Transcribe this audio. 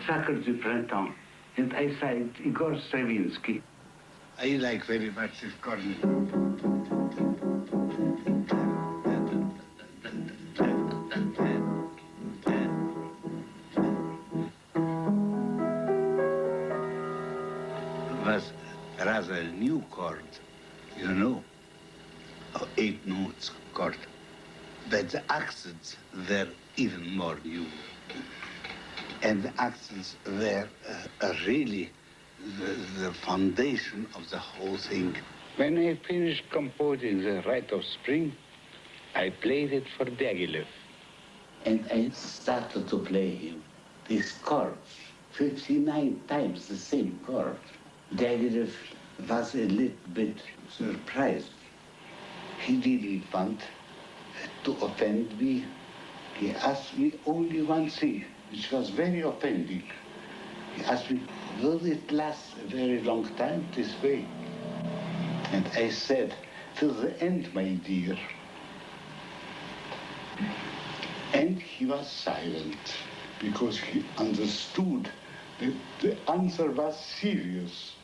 Sacre du Printemps. And I said, Igor Stravinsky. I like very much this chord. Was rather a new chord, you know, 8 notes chord. But the accents were even more new. And the accents were really the foundation of the whole thing. When I finished composing the Rite of Spring, I played it for Diaghilev. And I started to play him these chords, 59 times the same chord. Diaghilev was a little bit surprised. He didn't want to offend me. He asked me only one thing, which was very offending. He asked me, will it last a very long time this way? And I said, till the end, my dear. And he was silent, because he understood that the answer was serious.